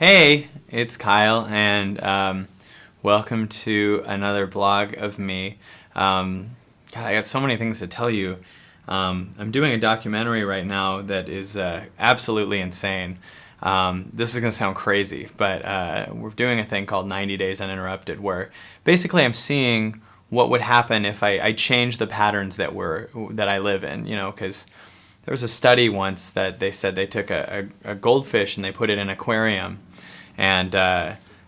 Hey, it's Kyle, and welcome to another vlog of me. God, I got so many things to tell you. I'm doing a documentary right now that is absolutely insane. This is going to sound crazy, but we're doing a thing called 90 Days Uninterrupted, where basically I'm seeing what would happen if I change the patterns that I live in, because there was a study once that they said they took a goldfish and they put it in an aquarium, and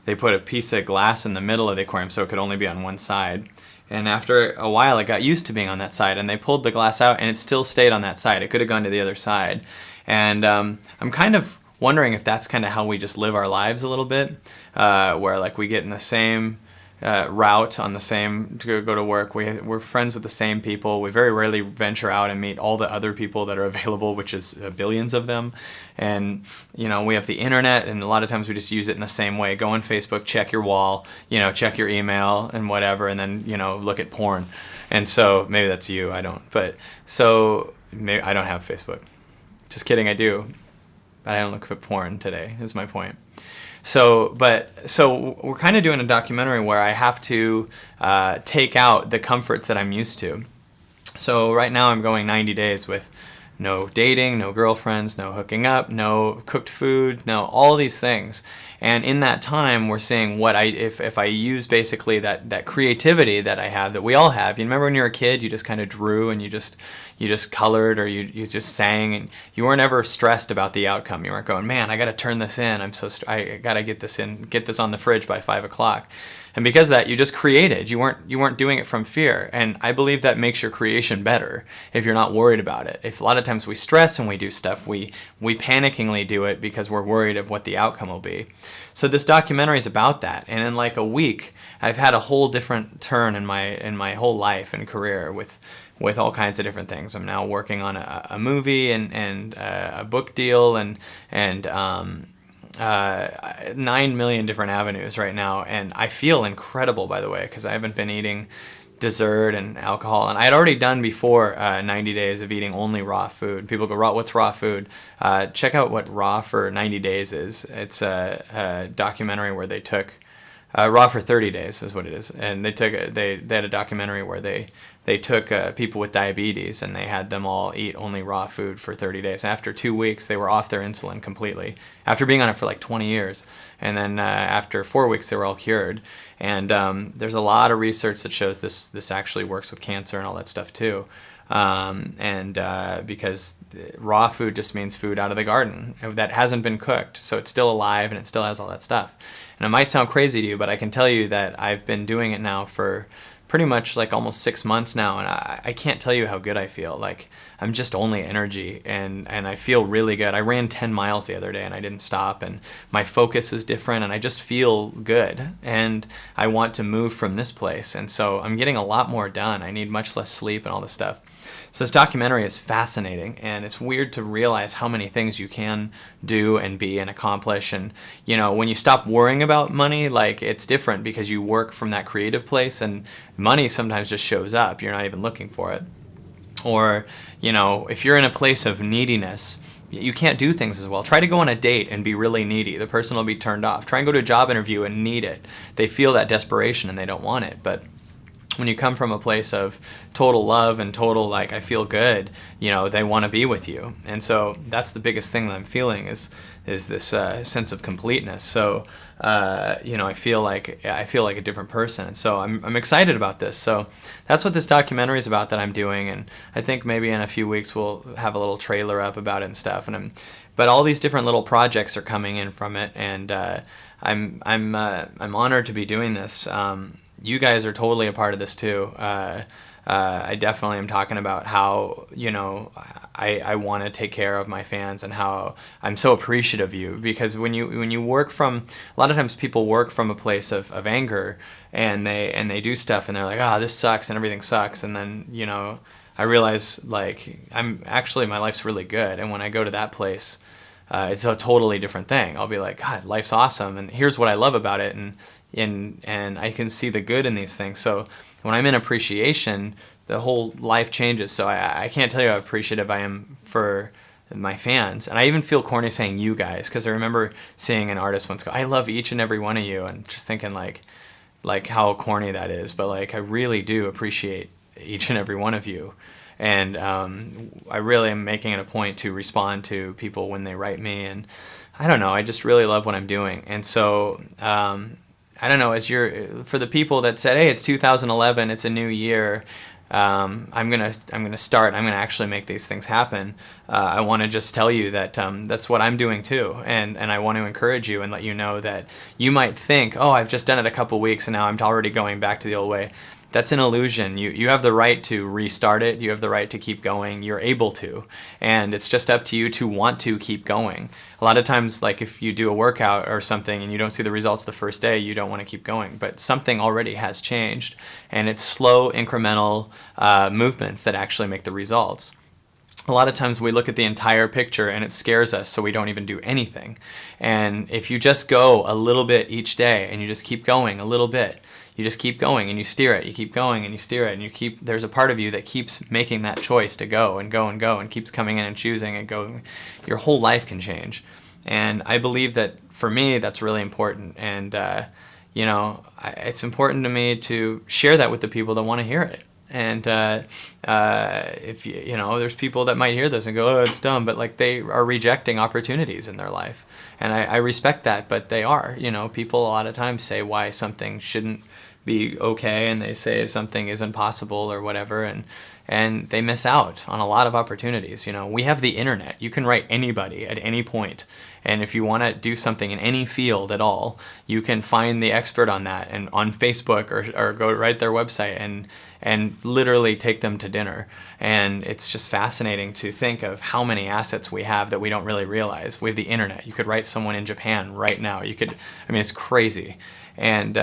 they put a piece of glass in the middle of the aquarium so it could only be on one side. And after a while, it got used to being on that side, and they pulled the glass out, and it still stayed on that side. It could have gone to the other side. And I'm kind of wondering if that's kind of how we just live our lives a little bit, where like we get in the same route on the same to go to work. We're friends with the same people. We very rarely venture out and meet all the other people that are available, which is billions of them. And we have the internet, and a lot of times we just use it in the same way. Go on Facebook, check your wall, check your email and whatever, and then look at porn. And so maybe that's you. I don't. But so maybe I don't have Facebook. Just kidding, I do. But I don't look at porn today, is my point. So we're kind of doing a documentary where I have to take out the comforts that I'm used to. So right now I'm going 90 days with no dating, no girlfriends, no hooking up, no cooked food, no all these things. And in that time, we're seeing what if I use basically that creativity that I have, that we all have. You remember when you were a kid, you just kind of drew and you just colored, or you just sang, and you weren't ever stressed about the outcome. You weren't going, man, I got to turn this in. I got to get this on the fridge by 5 o'clock. And because of that, you just created. You weren't doing it from fear. And I believe that makes your creation better if you're not worried about it. If a lot of times we stress and we do stuff, we panickingly do it because we're worried of what the outcome will be. So this documentary is about that. And in like a week, I've had a whole different turn in my whole life and career with all kinds of different things. I'm now working on a movie and a book deal and 9 million different avenues right now, and I feel incredible, by the way, because I haven't been eating dessert and alcohol, and I had already done before 90 days of eating only raw food. People go, what's raw food? Check out what Raw for 90 Days is. It's a documentary where they took Raw for 30 Days is what it is, and they had a documentary where they took people with diabetes and they had them all eat only raw food for 30 days. After 2 weeks, they were off their insulin completely, after being on it for like 20 years. And then after 4 weeks, they were all cured. And there's a lot of research that shows this actually works with cancer and all that stuff too. Because raw food just means food out of the garden that hasn't been cooked, so it's still alive and it still has all that stuff. And it might sound crazy to you, but I can tell you that I've been doing it now for pretty much like almost 6 months now, and I can't tell you how good I feel. Like, I'm just only energy, and I feel really good. I ran 10 miles the other day and I didn't stop, and my focus is different, and I just feel good, and I want to move from this place. And so I'm getting a lot more done. I need much less sleep and all this stuff. So this documentary is fascinating, and it's weird to realize how many things you can do and be and accomplish. And when you stop worrying about money, like, it's different because you work from that creative place, and money sometimes just shows up. You're not even looking for it. Or if you're in a place of neediness, you can't do things as well. Try to go on a date and be really needy. The person will be turned off. Try and go to a job interview and need it. They feel that desperation and they don't want it. But when you come from a place of total love and total, like, I feel good, they want to be with you. And so that's the biggest thing that I'm feeling is this sense of completeness. So I feel like a different person. And so I'm excited about this. So that's what this documentary is about that I'm doing. And I think maybe in a few weeks we'll have a little trailer up about it and stuff. But all these different little projects are coming in from it, and I'm honored to be doing this. You guys are totally a part of this too. I definitely am talking about how I want to take care of my fans, and how I'm so appreciative of you, because when you work from, a lot of times people work from a place of anger, and they do stuff and they're like, this sucks and everything sucks, and then I realize, like, my life's really good, and when I go to that place, it's a totally different thing. I'll be like, God, life's awesome, and here's what I love about it, and I can see the good in these things. So when I'm in appreciation, the whole life changes. So I can't tell you how appreciative I am for my fans. And I even feel corny saying you guys, because I remember seeing an artist once go, I love each and every one of you, and just thinking like how corny that is. But like I really do appreciate each and every one of you. And I really am making it a point to respond to people when they write me. And I don't know, I just really love what I'm doing. And so I don't know, for the people that said, hey, it's 2011, it's a new year, I'm gonna actually make these things happen. I want to just tell you that that's what I'm doing too, and I want to encourage you and let you know that you might think, oh, I've just done it a couple weeks and now I'm already going back to the old way. That's an illusion. You have the right to restart it. You have the right to keep going. You're able to. And it's just up to you to want to keep going. A lot of times, like if you do a workout or something and you don't see the results the first day, you don't want to keep going. But something already has changed. And it's slow, incremental movements that actually make the results. A lot of times we look at the entire picture and it scares us, so we don't even do anything. And if you just go a little bit each day and you just keep going a little bit, you just keep going and you steer it, you keep going and you steer it, and there's a part of you that keeps making that choice to go and go and go and keeps coming in and choosing and going. Your whole life can change. And I believe that for me, that's really important. And, it's important to me to share that with the people that want to hear it. And if there's people that might hear this and go, oh, it's dumb, but like they are rejecting opportunities in their life. And I respect that, but they are. People a lot of times say why something shouldn't be okay, and they say something isn't possible or whatever, and they miss out on a lot of opportunities. We have the internet. You can write anybody at any point. And if you want to do something in any field at all, you can find the expert on that and on Facebook or go right to their website and literally take them to dinner. And it's just fascinating to think of how many assets we have that we don't really realize. We have the internet. You could write someone in Japan right now. It's crazy. And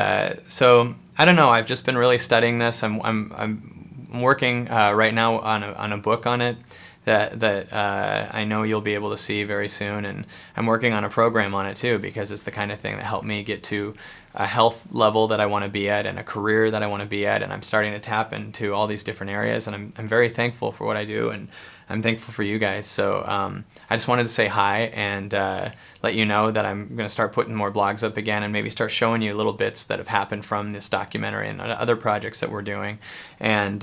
so I don't know. I've just been really studying this. I'm working right now on a book on it that I know you'll be able to see very soon, and I'm working on a program on it too, because it's the kind of thing that helped me get to a health level that I want to be at and a career that I want to be at, and I'm starting to tap into all these different areas, and I'm very thankful for what I do, and I'm thankful for you guys. So I just wanted to say hi and let you know that I'm going to start putting more blogs up again and maybe start showing you little bits that have happened from this documentary and other projects that we're doing, and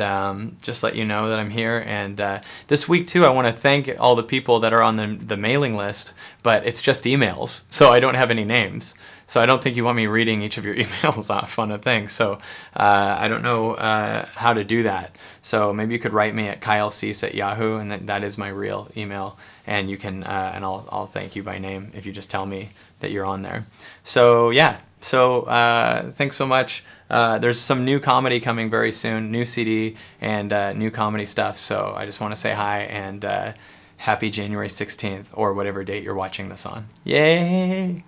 just let you know that I'm here. And this week too, I want to thank all the people that are on the mailing list, but it's just emails, so I don't have any names. So I don't think you want me reading each of your emails off on a thing. So I don't know how to do that. So maybe you could write me at kylecease@yahoo, and that is my real email. And you can, and I'll thank you by name if you just tell me that you're on there. So yeah. So thanks so much. There's some new comedy coming very soon, new CD and new comedy stuff. So I just want to say hi and happy January 16th or whatever date you're watching this on. Yay!